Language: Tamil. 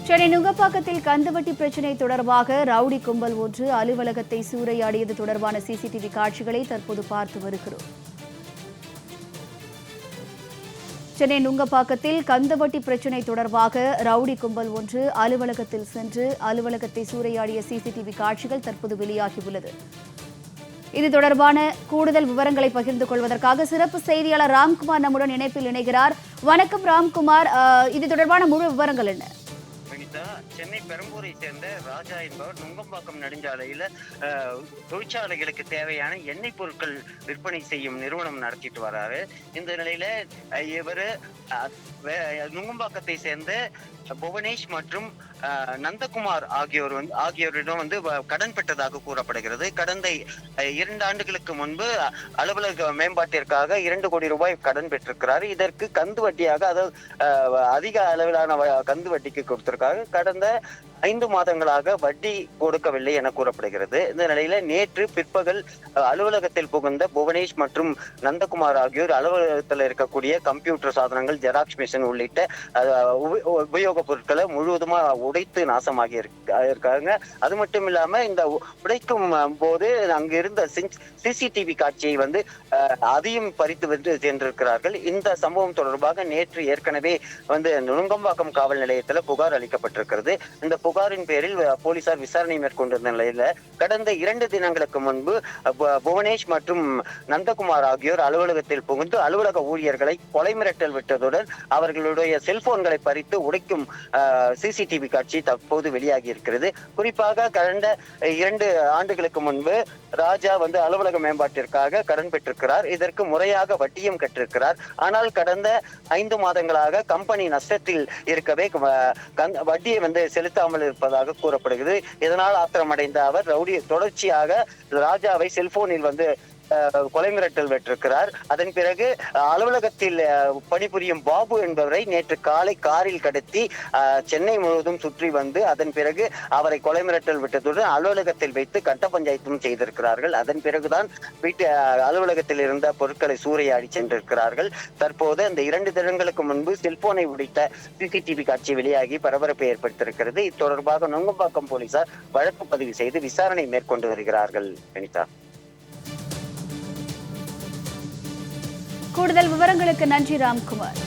சென்னை நுங்கப்பாக்கத்தில் கந்துவட்டி பிரச்சினை தொடர்பாக ரவுடி கும்பல் ஒன்று அலுவலகத்தை சூறையாடியது தொடர்பான சிசிடிவி காட்சிகளை தற்போது பார்த்து வருகிறோம். சென்னை நுங்கப்பாக்கத்தில் கந்துவட்டி பிரச்சினை தொடர்பாக ரவுடி கும்பல் ஒன்று அலுவலகத்தில் சென்று அலுவலகத்தை சூறையாடிய சிசிடிவி காட்சிகள் தற்போது வெளியாகியுள்ளது. இது தொடர்பான கூடுதல் விவரங்களை பகிர்ந்து கொள்வதற்காக சிறப்பு செய்தியாளர் ராம்குமார் நம்முடன் இணைப்பில் இணைகிறார். வணக்கம் ராம்குமார், இது தொடர்பான முழு விவரங்கள் என்ன? சென்னை பெரம்பூரை சேர்ந்த ராஜா என்பவர் நுங்கம்பாக்கம் நெடுஞ்சாலையில தொழிற்சாலைகளுக்கு தேவையான எண்ணெய் பொருட்கள் விற்பனை செய்யும் நிறுவனம் நடத்திட்டு வர்றாரு. இந்த நிலையில இவர் நுங்கம்பாக்கத்தை சேர்ந்த புவனேஷ் மற்றும் நந்தகுமார் ஆகியோரிடம் கடன் பெற்றதாக கூறப்படுகிறது. கடந்த 2 ஆண்டுகளுக்கு முன்பு அலுவலக மேம்பாட்டிற்காக 2 கோடி ரூபாய் கடன் பெற்றிருக்கிறார். இதற்கு கந்து வட்டியாக, அதாவது அதிக அளவிலான கந்து வட்டிக்கு கொடுத்திருக்காங்க. கடந்த 5 மாதங்களாக வட்டி கொடுக்கவில்லை என கூறப்படுகிறது. இந்த நிலையில நேற்று பிற்பகல் அலுவலகத்தில் புகுந்த புவனேஷ் மற்றும் நந்தகுமார் ஆகியோர் அலுவலகத்தில் இருக்கக்கூடிய கம்ப்யூட்டர் சாதனங்கள், ஜெராக்ஸ் மிஷின் உள்ளிட்ட உபயோக பொருட்களை முழுவதுமா உடைத்து நாசமாகி இருக்காங்க. அது மட்டும் இல்லாம இந்த உடைக்கும் போது அங்கு இருந்த சிசிடிவி காட்சியை அதையும் பறித்து சென்றிருக்கிறார்கள். இந்த சம்பவம் தொடர்பாக நேற்று ஏற்கனவே நுங்கம்பாக்கம் காவல் நிலையத்தில் புகார் அளிக்கப்பட்டிருக்கிறது. இந்த புகாரின் பேரில் போலீசார் விசாரணை மேற்கொண்டிருந்த நிலையில கடந்த 2 தினங்களுக்கு முன்பு புவனேஷ் மற்றும் நந்தகுமார் ஆகியோர் அலுவலகத்தில் புகுந்து அலுவலக ஊழியர்களை கொலை மிரட்டல் விட்டதுடன் அவர்களுடைய செல்போன்களை பறித்து உடைக்கும் சிசிடிவி காட்சி தற்போது வெளியாகி இருக்கிறது. குறிப்பாக கடந்த 2 ஆண்டுகளுக்கு முன்பு ராஜா அலுவலக மேம்பாட்டிற்காக கடன் பெற்றிருக்கிறார். இதற்கு முறையாக வட்டியும் கட்டிருக்கிறார். ஆனால் கடந்த 5 மாதங்களாக கம்பெனி நஷ்டத்தில் இருக்கவே வட்டியை செலுத்தாமல் இருப்பதாக கூறப்படுகிறது. இதனால் ஆத்திரமடைந்த அவர் தொடர்ச்சியாக ராஜாவை செல்போனில் கொலை மிரட்டல் விட்டிருக்கிறார். அதன் பிறகு அலுவலகத்தில் பணிபுரியும் பாபு என்பவரை நேற்று காலை காரில் கடத்தி சென்னை முழுவதும் சுற்றி அதன் பிறகு அவரை கொலை மிரட்டல் விட்டதுடன் அலுவலகத்தில் வைத்து கட்ட பஞ்சாயத்தும் செய்திருக்கிறார்கள். அதன் பிறகுதான் அலுவலகத்தில் இருந்த பொருட்களை சூறையாடி சென்றிருக்கிறார்கள். தற்போது அந்த 2 தினங்களுக்கு முன்பு செல்போனை உடைத்த சிசிடிவி காட்சி வெளியாகி பரபரப்பை ஏற்படுத்தியிருக்கிறது. இது தொடர்பாக நுங்கம்பாக்கம் போலீசார் வழக்கு பதிவு செய்து விசாரணை மேற்கொண்டு வருகிறார்கள். அனிதா, கூடுதல் விவரங்களுக்கு நன்றி ராம்குமார்.